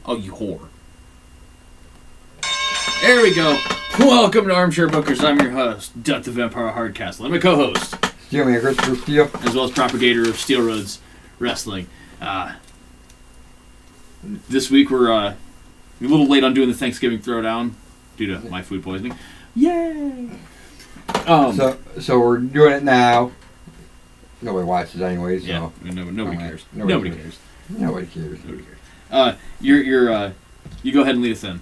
Oh, you whore. There we go. Welcome to Armchair Bookers. I'm your host, Duck the Vampire Hardcastle. I'm my co-host. Steel, as well as propagator of Steele-Rhoads Wrestling. This week we're a little late on doing the Thanksgiving Throwdown due to my food poisoning. Yay! So we're doing it now. Nobody watches anyway, so... Yeah, nobody cares. Nobody cares. Nobody cares. You go ahead and lead us in.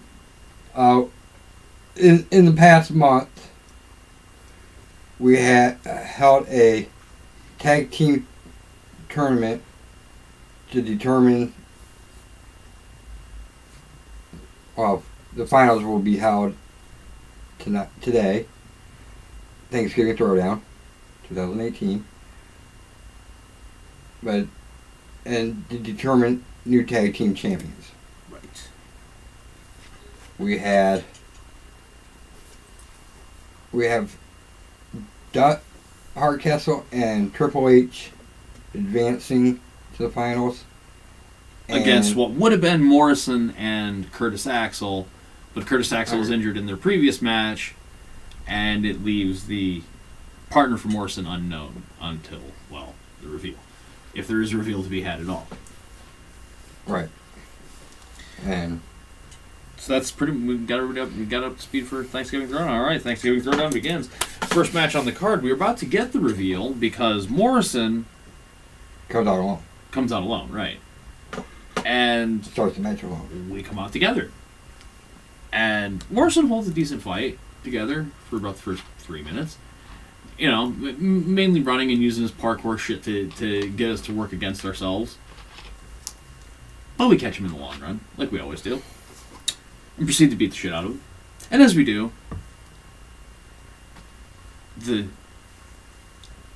In the past month, we had held a tag team tournament to determine... Well, the finals will be held today. Thanksgiving Throwdown, 2018. And to determine new tag team champions. Right. We have Duck Hardcastle and Triple H advancing to the finals. Against what would have been Morrison and Curtis Axel, but Curtis Axel was injured in their previous match, and it leaves the partner for Morrison unknown until, well, the reveal. If there is a reveal to be had at all. Right. And so that's pretty. We got up to speed for Thanksgiving Throwdown. All right, Thanksgiving Throwdown begins. First match on the card. We were about to get the reveal because Morrison comes out alone, right? And starts the match alone. We come out together, and Morrison holds a decent fight together for about the first 3 minutes. You know, mainly running and using his parkour shit to get us to work against ourselves. But we catch him in the long run, like we always do. And proceed to beat the shit out of him. And as we do, the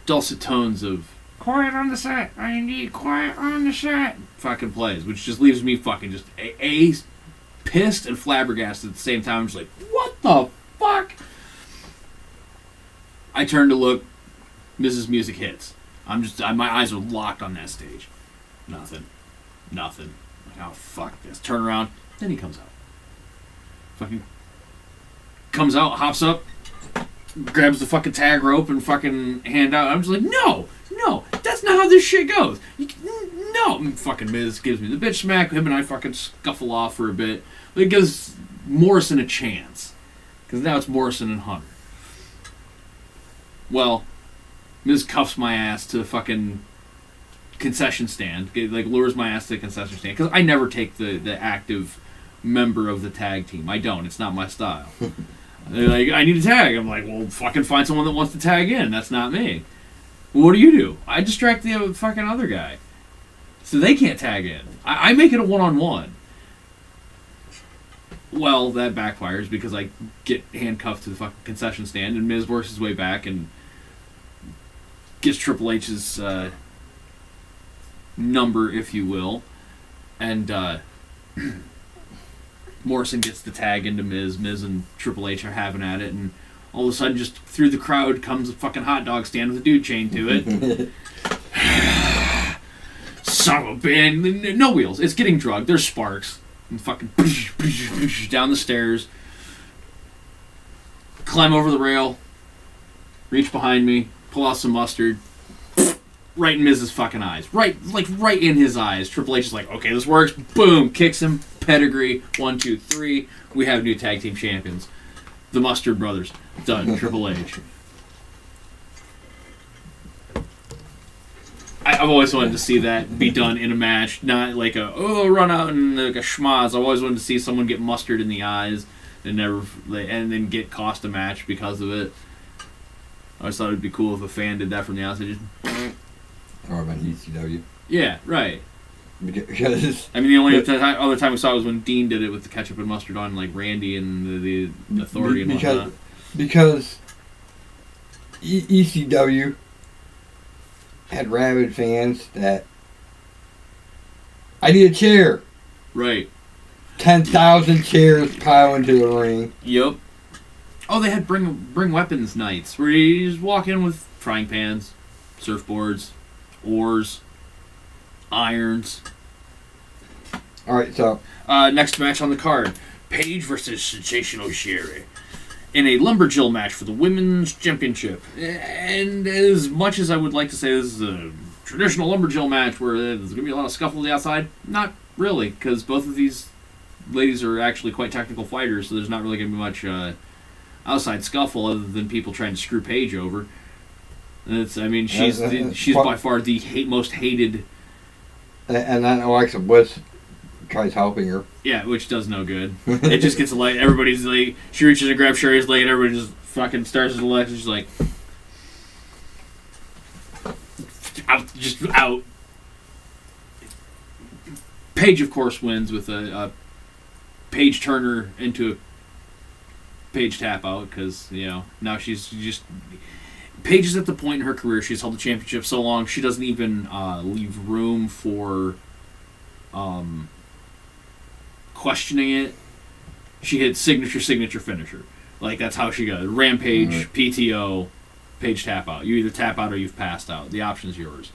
dulcet tones of "Quiet on the set, I need quiet on the set" fucking plays, which just leaves me fucking just a pissed and flabbergasted at the same time. I'm just like, what the fuck? I turn to look. Mrs. Music hits. My eyes are locked on that stage. Nothing. Like, oh, fuck this. Turn around. Then he comes out. Fucking comes out, hops up, grabs the fucking tag rope and fucking hand out. I'm just like, no, that's not how this shit goes. No. And fucking Miz gives me the bitch smack. Him and I fucking scuffle off for a bit. It gives Morrison a chance. Because now it's Morrison and Hunter. Well, Miz cuffs my ass to the fucking concession stand. Like, lures my ass to the concession stand. Because I never take the active member of the tag team. I don't. It's not my style. They're like, I need a tag. I'm like, well, fucking find someone that wants to tag in. That's not me. Well, what do? I distract the fucking other guy. So they can't tag in. I make it a one-on-one. Well, that backfires because I get handcuffed to the fucking concession stand, and Miz works his way back and gets Triple H's number, if you will, and Morrison gets the tag into Miz. Miz and Triple H are having at it, and all of a sudden, just through the crowd comes a fucking hot dog stand with a dude chained to it. Son of a bitch. No wheels. It's getting drugged. There's sparks. And fucking down the stairs. Climb over the rail. Reach behind me. Pull out some mustard. Right in Miz's fucking eyes. Right in his eyes. Triple H is like, okay, this works. Boom. Kicks him. Pedigree. 1, 2, 3. We have new tag team champions. The Mustard Brothers. Done. Triple H. I've always wanted to see that be done in a match, not like run out and like a schmaz. I've always wanted to see someone get mustard in the eyes and then get cost a match because of it. I always thought it'd be cool if a fan did that from the outside. Just or about ECW. Yeah, right. Because I mean, the only other time we saw it was when Dean did it with the ketchup and mustard on, like Randy and the Authority and whatnot. Because ECW had rabid fans that I need a chair. Right. 10,000 chairs pile into the ring. Yep. Oh, they had bring weapons nights where you just walk in with frying pans, surfboards, oars, irons. All right, so Next match on the card, Paige versus Sensational Sherry. In a Lumberjill match for the Women's Championship. And as much as I would like to say this is a traditional Lumberjill match where there's going to be a lot of scuffle on the outside, not really, because both of these ladies are actually quite technical fighters, so there's not really going to be much outside scuffle other than people trying to screw Paige over. She's by far the most hated. And then Alexa Bliss tries helping her. Yeah, which does no good. It just gets like everybody's like, she reaches and grabs Sherry's leg and everybody just fucking starts at Alexa. She's like, out. Paige, of course, wins with a Paige Turner into a Paige tap out because now she's just. Paige is at the point in her career she's held the championship so long she doesn't even leave room for questioning it. She hits signature, finisher. Like, that's how she goes. Rampage, PTO, Paige tap out. You either tap out or you've passed out. The option's yours.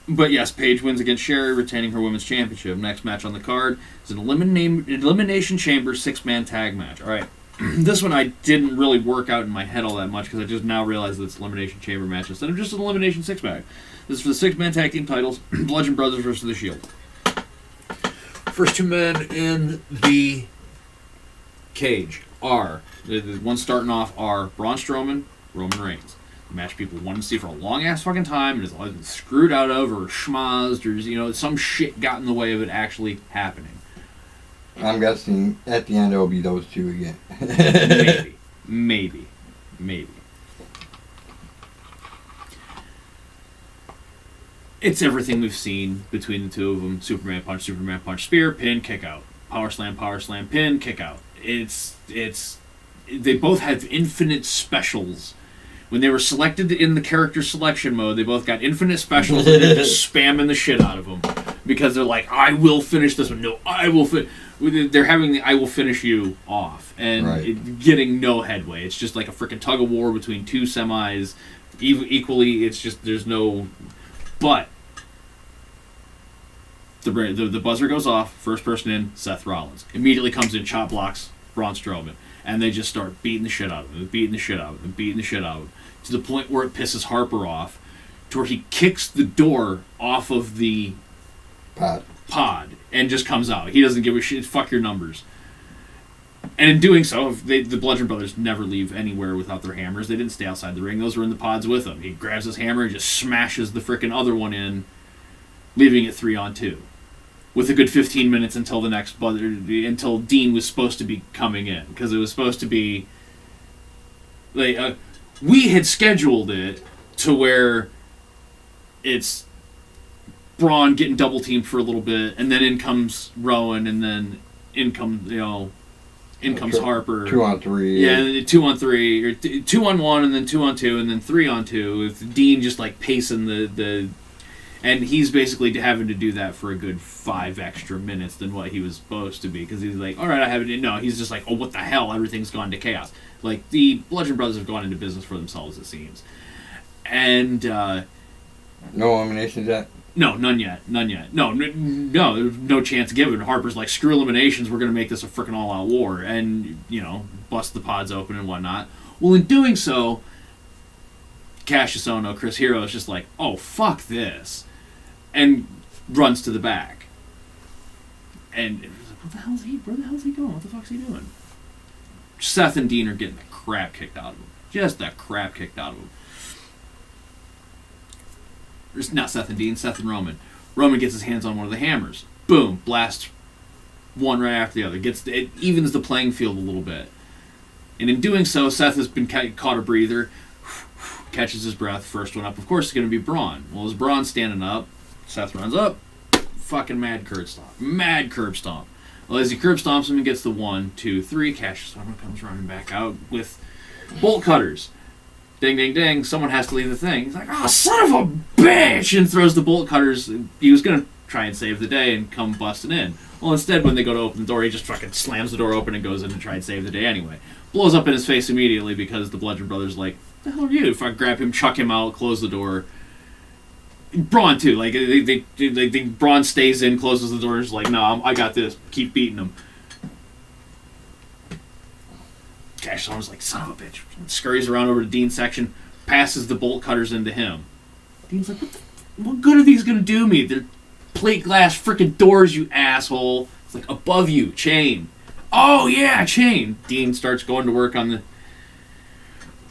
But yes, Paige wins against Sherry, retaining her women's championship. Next match on the card is an Elimination Chamber 6-man tag match. All right. This one I didn't really work out in my head all that much because I just now realized that it's Elimination Chamber match instead of just an Elimination 6-man. This is for the 6-man tag team titles, Bludgeon Brothers versus The Shield. First two men in the cage are, the ones starting off are Braun Strowman, Roman Reigns. The match people wanted to see for a long-ass fucking time and is either screwed out of or schmozzed or, some shit got in the way of it actually happening. I'm guessing at the end it'll be those two again. Maybe. It's everything we've seen between the two of them. Superman punch, spear, pin, kick out. Power slam, pin, kick out. They both have infinite specials. When they were selected in the character selection mode, they both got infinite specials and they're just spamming the shit out of them. Because they're like, I will finish this one. No, I will finish. They're having the I will finish you off. And getting no headway. It's just like a freaking tug of war between two semis. Equally, it's just, there's no... But... The buzzer goes off. First person in, Seth Rollins. Immediately comes in, chop blocks Braun Strowman. And they just start beating the shit out of him. To the point where it pisses Harper off. To where he kicks the door off of the... pod and just comes out. He doesn't give a shit. Fuck your numbers. And in doing so, the Bludgeon Brothers never leave anywhere without their hammers. They didn't stay outside the ring. Those were in the pods with him. He grabs his hammer and just smashes the frickin' other one in, leaving it 3-on-2. With a good 15 minutes until the next until Dean was supposed to be coming in. Because it was supposed to be... we had scheduled it to where it's Braun getting double teamed for a little bit, and then in comes Rowan, and then in comes Harper. 2-on-3. Yeah, 2-on-3, or 2-on-1, and then 2-on-2, and then 3-on-2. With Dean just like pacing the, and he's basically having to do that for a good 5 extra minutes than what he was supposed to be, because he's like, all right, I have it. No, he's just like, oh, what the hell? Everything's gone to chaos. Like, the Bludgeon Brothers have gone into business for themselves, it seems, and no eliminations yet. No, none yet. No, there's no chance given. Harper's like, screw eliminations, we're going to make this a freaking all-out war, and, bust the pods open and whatnot. Well, in doing so, Cassius Ohno, Chris Hero is just like, oh, fuck this, and runs to the back. And, where the hell's he going? What the fuck's he doing? Seth and Dean are getting the crap kicked out of him. Just the crap kicked out of him. Not Seth and Dean, Seth and Roman. Roman gets his hands on one of the hammers. Boom, blasts one right after the other. It evens the playing field a little bit. And in doing so, Seth has been caught a breather, catches his breath. First one up, of course, is going to be Braun. Well, as Braun's standing up, Seth runs up, fucking mad curb stomp. Well, as he curb stomps him and gets the 1, 2, 3, Cassius Ohno comes running back out with bolt cutters. Ding, ding, ding. Someone has to leave the thing. He's like, oh, son of a bitch! And throws the bolt cutters. He was going to try and save the day and come busting in. Well, instead, when they go to open the door, he just fucking slams the door open and goes in to try and save the day anyway. Blows up in his face immediately because the Bludgeon Brothers like, the hell are you? If I grab him, chuck him out, close the door. Braun too. Like they Braun stays in, closes the door, and is like, no, I got this. Keep beating him. Cash Storm's like, son of a bitch. Scurries around over to Dean's section, passes the bolt cutters into him. Dean's like, what good are these gonna do me? They're plate glass freaking doors, you asshole. It's like, above you, chain. Oh yeah, chain. Dean starts going to work on the.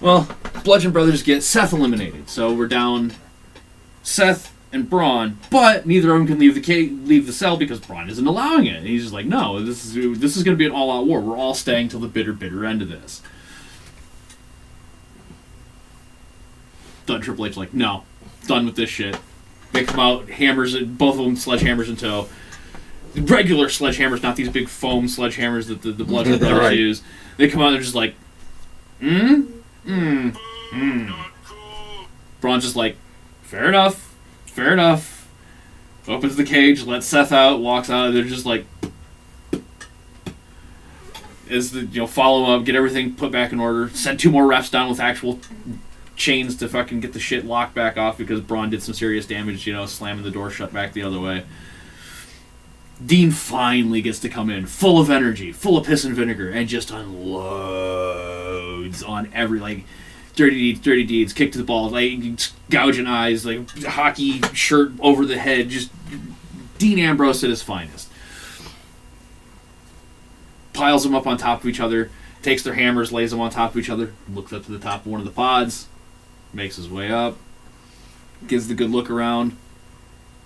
Well, Bludgeon Brothers get Seth eliminated, so we're down Seth and Braun, but neither of them can leave the cell because Braun isn't allowing it. And he's just like, no, this is going to be an all-out war. We're all staying till the bitter end of this. Done. Triple H like, no, done with this shit. They come out, hammers, both of them sledgehammers in tow. Regular sledgehammers, not these big foam sledgehammers that the Bludgeon Brothers use. They come out and they're just like, Braun's just like, fair enough. Opens the cage, lets Seth out, walks out. They're just like, follow up, get everything put back in order. Send 2 more refs down with actual chains to fucking get the shit locked back off because Braun did some serious damage, slamming the door shut back the other way. Dean finally gets to come in, full of energy, full of piss and vinegar, and just unloads on every, dirty deeds, kick to the balls, gouging eyes, hockey shirt over the head, just Dean Ambrose at his finest. Piles them up on top of each other, takes their hammers, lays them on top of each other, looks up to the top of one of the pods, makes his way up, gives the good look around,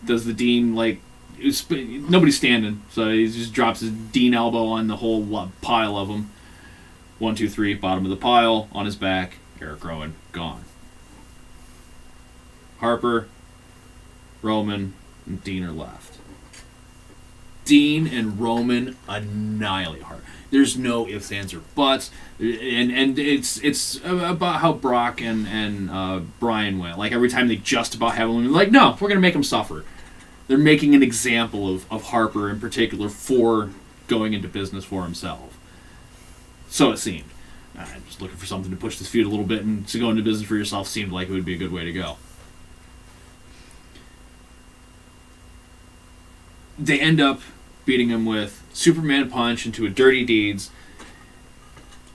does the Dean, nobody's standing, so he just drops his Dean elbow on the whole pile of them. 1, 2, 3, bottom of the pile, on his back, Eric Rowan, gone. Harper, Roman, and Dean are left. Dean and Roman annihilate Harper. There's no ifs, ands, or buts. And it's about how Brock and Brian went. Every time they just about have him, no, we're going to make him suffer. They're making an example of Harper in particular for going into business for himself. So it seemed. I'm just looking for something to push this feud a little bit, and to go into business for yourself seemed like it would be a good way to go. They end up beating him with Superman punch into a Dirty Deeds,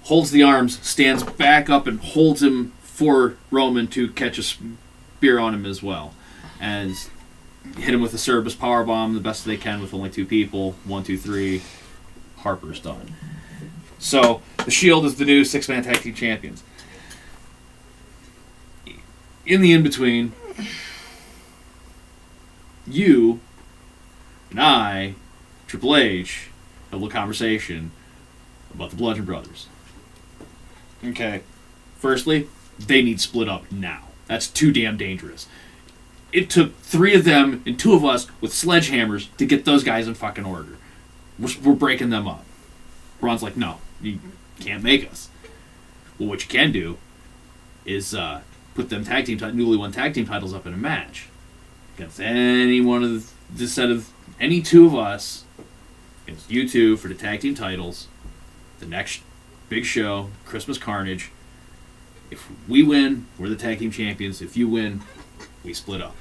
holds the arms, stands back up and holds him for Roman to catch a spear on him as well. And hit him with a Cerberus powerbomb, the best they can with only 2 people. 1, 2, 3, Harper's done. So, the Shield is the new 6-man tag team champions. In the in-between, you and I, Triple H, have a little conversation about the Bludgeon Brothers. Okay. Firstly, they need split up now. That's too damn dangerous. It took 3 of them and 2 of us with sledgehammers to get those guys in fucking order. We're breaking them up. Braun's like, no, you can't make us. Well, what you can do is put them newly won tag team titles up in a match against any one of the set of any 2 of us against you 2 for the tag team titles. The next big show, Christmas Carnage. If we win, we're the tag team champions. If you win, we split up.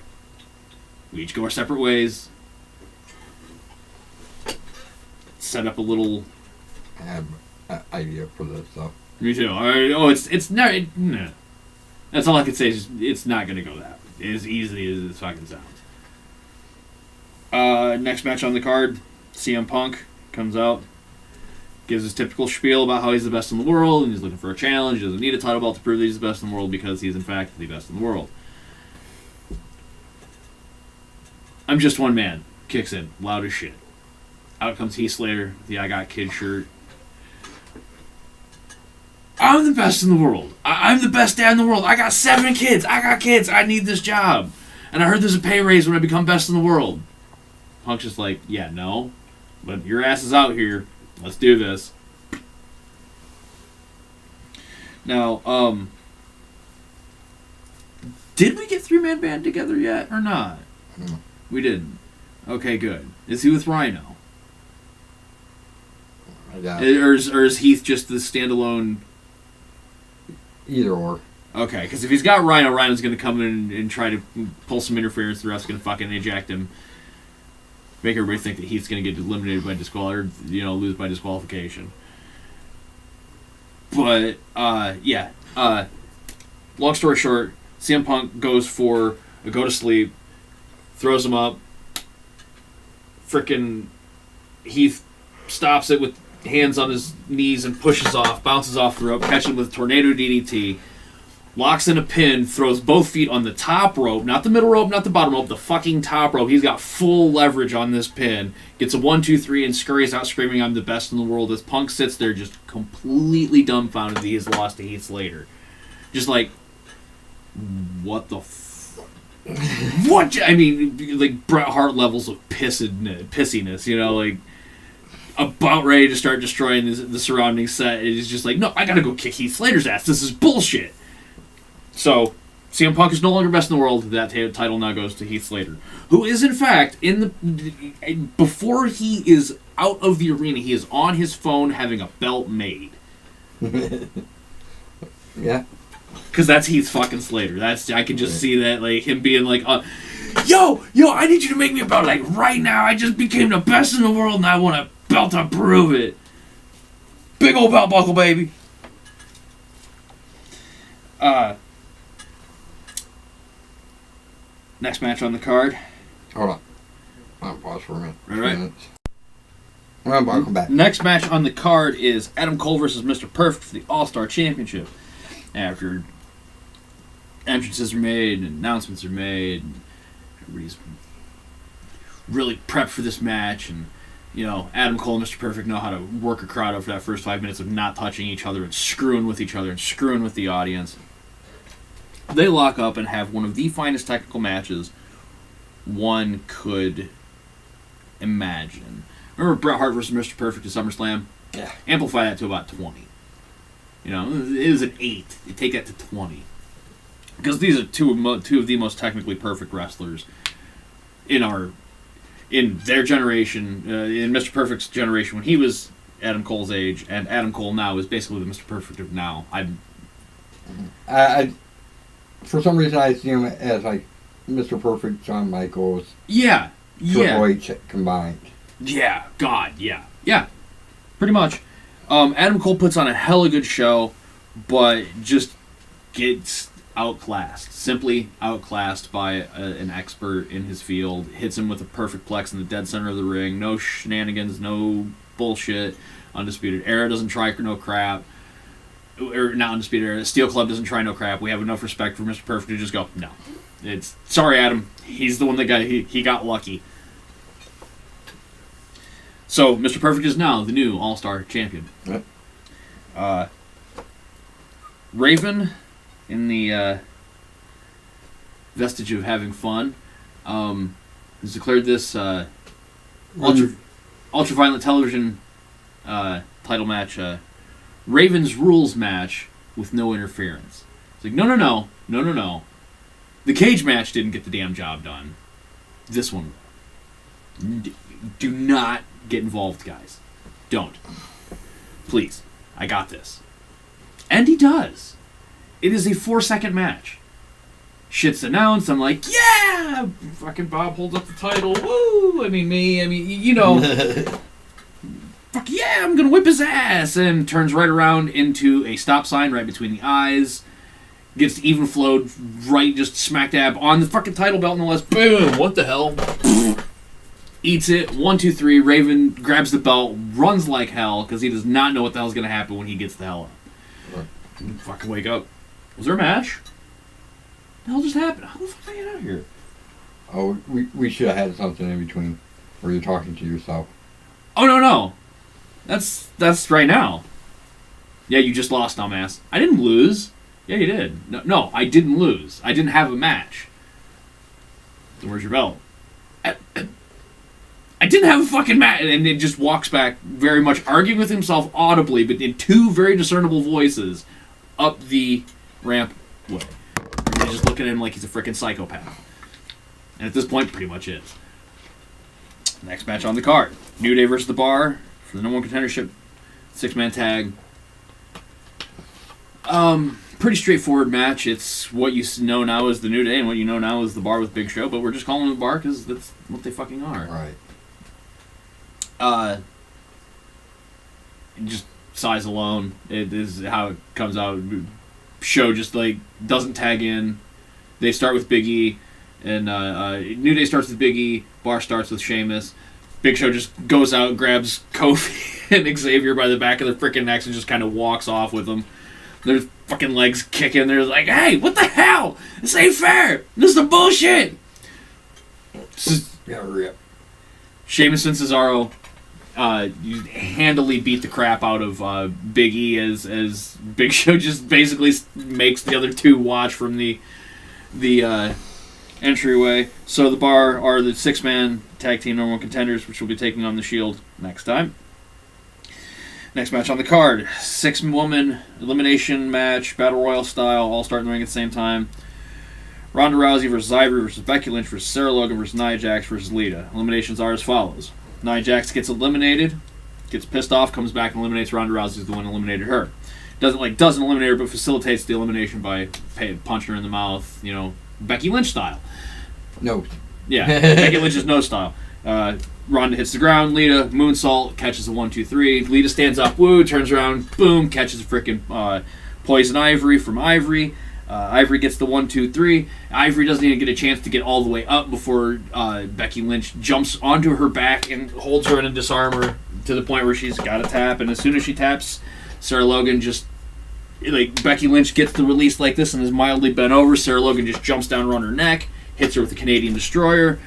We each go our separate ways. Set up a little. I have an idea for this stuff. Me too. It's not. No. That's all I can say. It's not going to go that as easily as it fucking sounds. Next match on the card, CM Punk comes out, gives his typical spiel about how he's the best in the world and he's looking for a challenge. He doesn't need a title belt to prove that he's the best in the world because he's in fact the best in the world. I'm just one man. Kicks in, loud as shit. Out comes Heath Slater, the I Got Kids shirt. I'm the best in the world. I'm the best dad in the world. I got 7 kids. I got kids. I need this job. And I heard there's a pay raise when I become best in the world. Punk's just like, yeah, no. But your ass is out here. Let's do this. Now, did we get 3-man band together yet or not? No. We didn't. Okay, good. Is he with Rhino? Yeah. Or is Heath just the standalone? Either or. Okay, because if he's got Rhino, Rhino's going to come in and try to pull some interference. The ref's going to fucking eject him. Make everybody think that he's going to get eliminated by lose by disqualification. But, yeah. Long story short, CM Punk goes for a go to sleep, throws him up. Frickin' Heath stops it with hands on his knees and pushes off, bounces off the rope, catches him with a tornado DDT. Locks in a pin, throws both feet on the top rope, not the middle rope, not the bottom rope, the fucking top rope. He's got full leverage on this pin. Gets a 1-2-3 and scurries out screaming, "I'm the best in the world." As Punk sits there just completely dumbfounded that he has lost to Heath Slater. Just like, what the what? I mean, like Bret Hart levels of pissiness, like about ready to start destroying the surrounding set. It's just like, no, I gotta go kick Heath Slater's ass. This is bullshit. So, CM Punk is no longer best in the world. That title now goes to Heath Slater, who is in fact before he is out of the arena, he is on his phone having a belt made. Yeah, because that's Heath fucking Slater. I can just see that, like him being like, yo, I need you to make me a belt like right now. I just became the best in the world and I want a belt to prove it. Big old belt buckle, baby. Next match on the card. Hold on. I'll pause for a minute. Right. I'll come back. Next match on the card is Adam Cole versus Mr. Perfect for the All-Star Championship. After entrances are made and announcements are made, and everybody's really prepped for this match, and Adam Cole and Mr. Perfect know how to work a crowd up for that first 5 minutes of not touching each other and screwing with each other and screwing with the audience. They lock up and have one of the finest technical matches one could imagine. Remember Bret Hart versus Mr. Perfect at SummerSlam? Yeah. Amplify that to about 20. It was an 8. You take that to 20. Because these are two of the most technically perfect wrestlers in their generation, in Mr. Perfect's generation when he was Adam Cole's age, and Adam Cole now is basically the Mr. Perfect of now. I for some reason I see him as like Mr. Perfect, Shawn Michaels, Triple H combined. Yeah, God, yeah, pretty much. Adam Cole puts on a hella good show, but just gets simply outclassed by an expert in his field. Hits him with a perfect plex in the dead center of the ring. No shenanigans, no bullshit. Undisputed Era doesn't try no crap. Or not Undisputed Era. Steel Club doesn't try no crap. We have enough respect for Mr. Perfect to just go, no. Sorry, Adam. He's the one that he got lucky. So, Mr. Perfect is now the new All-Star Champion. Yep. Raven, in the vestige of having fun, has declared this ultra-violent television title match Raven's Rules match with no interference. It's like, no. The cage match didn't get the damn job done. This one. Do not get involved, guys. Don't. Please. I got this. And he does. It is a 4-second match. Shit's announced. I'm like, yeah! Fucking Bob holds up the title. Woo! Fuck yeah, I'm gonna whip his ass! And turns right around into a stop sign right between the eyes. Gets even flowed right just smack dab on the fucking title belt no less. Boom! What the hell? Eats it. 1, 2, 3. Raven grabs the belt, runs like hell because he does not know what the hell's gonna happen when he gets the hell up. Right. Fucking wake up. Was there a match? What the hell just happened? How the fuck did I get out of here? Oh, we should have had something in between where you're talking to yourself. Oh, no. That's right now. Yeah, you just lost, dumbass. I didn't lose. Yeah, you did. No, I didn't lose. I didn't have a match. So where's your belt? I didn't have a fucking match. And it just walks back, very much arguing with himself audibly, but in two very discernible voices, up the ramp way. And they're just looking at him like he's a freaking psychopath. And at this point, pretty much is. Next match on the card. New Day versus The Bar for the #1 contendership. 6-man tag. pretty straightforward match. It's what you know now as the New Day and what you know now as the Bar with Big Show, but we're just calling them the Bar because that's what they fucking are. Right. Just size alone, it is how it comes out. Show just like doesn't tag in. They start with Big E, and New Day starts with Big E. Bar starts with Sheamus. Big Show just goes out, grabs Kofi and Xavier by the back of their freaking necks, and just kind of walks off with them. Their fucking legs kicking. They're like, "Hey, what the hell? This ain't fair. This is the bullshit." Yeah, rip. Sheamus and Cesaro you handily beat the crap out of Big E as Big Show just basically makes the other two watch from the entryway. So the Bar are the 6-man tag team number 1 contenders, which will be taking on the Shield next time. Next match on the card, 6-woman elimination match, Battle Royal style, all start in the ring at the same time. Ronda Rousey versus Ivory versus Becky Lynch versus Sarah Logan versus Nia Jax versus Lita. Eliminations are as follows. Nia Jax gets eliminated, gets pissed off, comes back and eliminates Ronda Rousey, who's the one who eliminated her. Doesn't eliminate her, but facilitates the elimination by punching her in the mouth, Becky Lynch style. No. Yeah, Becky Lynch's no style. Ronda hits the ground, Lita, moonsault, catches a 1-2-3. Lita stands up, woo, turns around, boom, catches a freaking poison Ivory from Ivory. Ivory gets the 1-2-3. Ivory doesn't even get a chance to get all the way up before Becky Lynch jumps onto her back and holds her in a disarmer to the point where she's got to tap. And as soon as she taps, Sarah Logan just, Becky Lynch gets the release like this and is mildly bent over. Sarah Logan just jumps down around her neck, hits her with the Canadian Destroyer,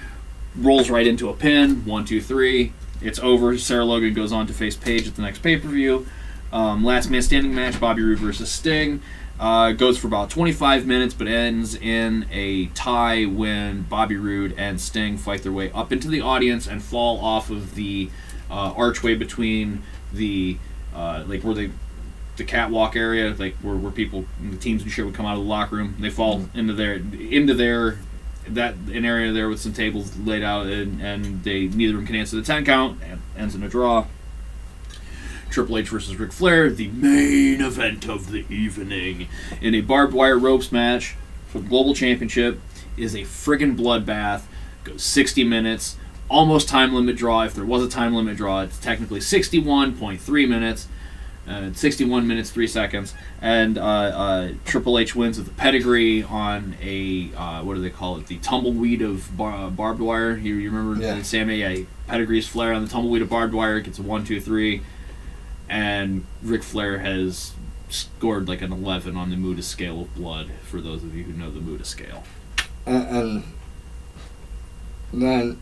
rolls right into a pin, 1-2-3. It's over. Sarah Logan goes on to face Paige at the next pay-per-view. Last man standing match, Bobby Roode versus Sting. Goes for about 25 minutes, but ends in a tie when Bobby Roode and Sting fight their way up into the audience and fall off of the archway between the where the catwalk area, where people, the teams and shit would come out of the locker room. They fall into an area there with some tables laid out, and neither of them can answer the 10 count. And ends in a draw. Triple H versus Ric Flair, the main event of the evening, in a barbed wire ropes match for the Global Championship, is a friggin' bloodbath. Goes 60 minutes, almost time limit draw. If there was a time limit draw, it's technically 61.3 minutes. 61 minutes 3 seconds, and Triple H wins with a pedigree on a what do they call it? The tumbleweed of barbed wire. You remember? Yeah. Sammy, he pedigrees Flair on the tumbleweed of barbed wire. Gets a 1-2-3, and Ric Flair has scored like an 11 on the Muda scale of blood. For those of you who know the Muda scale, and then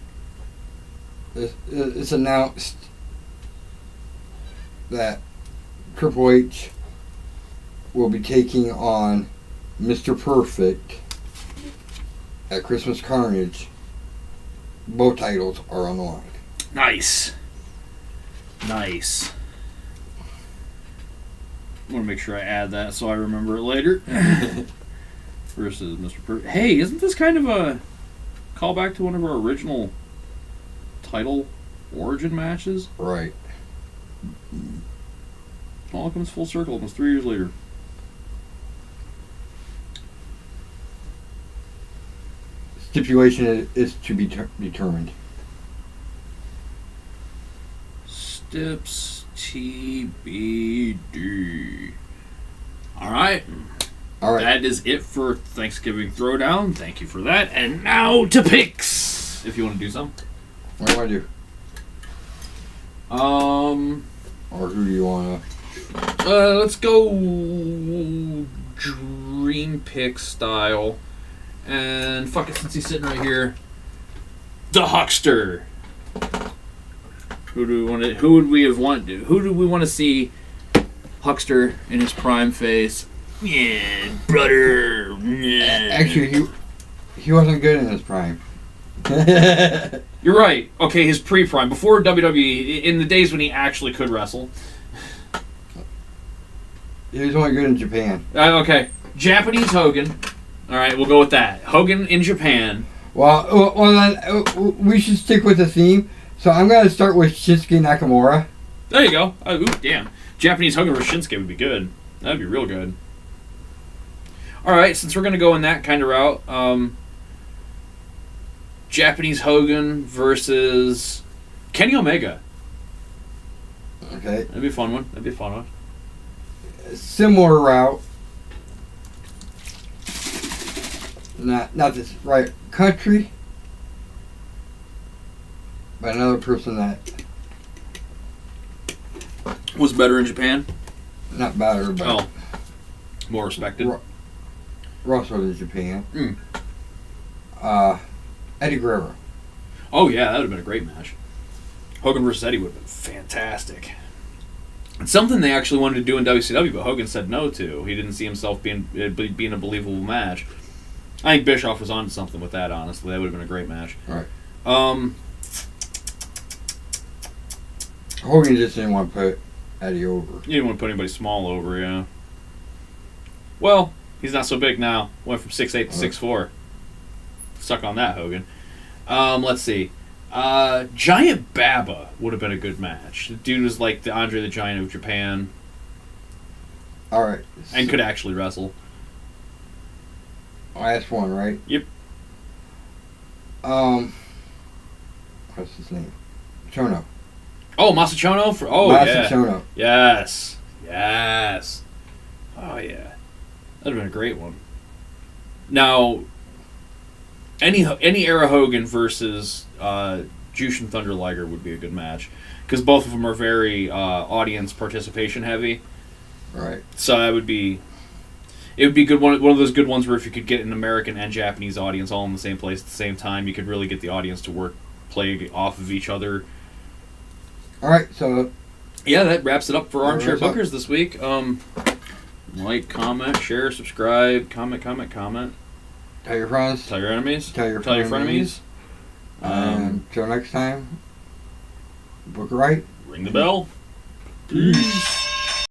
it's announced that Triple H will be taking on Mr. Perfect at Christmas Carnage. Both titles are on the line. Nice. I want to make sure I add that so I remember it later. Versus Mr. Perfect. Hey, isn't this kind of a callback to one of our original title origin matches? Right. All comes full circle almost 3 years later. Stipulation is to be determined. Steps TBD. Alright. That is it for Thanksgiving Throwdown. Thank you for that. And now to picks. If you want to do some. What do I do? Or who do you want to... let's go dream pick style. And fuck it, since he's sitting right here. The Huckster. Who do we want to see Huckster in his prime face? Yeah, brother. Yeah. Actually, he wasn't good in his prime. You're right. Okay, his pre-prime, before WWE, in the days when he actually could wrestle. He was only good in Japan. Okay, Japanese Hogan. All right, we'll go with that. Hogan in Japan. Well, then we should stick with the theme. So I'm going to start with Shinsuke Nakamura. There you go. Ooh, damn. Japanese Hogan versus Shinsuke would be good. That'd be real good. All right, since we're gonna go in that kind of route, Japanese Hogan versus Kenny Omega. Okay. That'd be a fun one. That'd be a fun one. Similar route. Not this right country, but another person that Was better in Japan. not better, but More respected. wrestled in Japan. Mm. Eddie Guerrero. Oh yeah, that would have been a great match. Hogan versus Eddie would have been fantastic. It's something they actually wanted to do in WCW, but Hogan said no to. He didn't see himself being a believable match. I think Bischoff was onto something with that. Honestly, that would have been a great match. All right. Hogan just didn't want to put Eddie over. You didn't want to put anybody small over, yeah. Well, he's not so big now. Went from 6'8" to 6'4". Stuck on that, Hogan. Let's see. Giant Baba would have been a good match. The dude was like the Andre the Giant of Japan. All right. And could actually wrestle. Last one, right? Yep. What's his name? Chono. Oh, Masachono? Yeah. Chono. Yes. Yes. Oh, yeah. That would have been a great one. Now, any era Hogan versus Jushin Thunder Liger would be a good match. Because both of them are very audience participation heavy. Right. So that would be... It would be good. One of those good ones where if you could get an American and Japanese audience all in the same place at the same time, you could really get the audience to play off of each other. All right, so yeah, that wraps it up for Armchair Bookers this week. Like, comment, share, subscribe, comment. Tell your friends. Tell your enemies. Tell your frenemies. Until next time, book right. Ring the bell. Peace.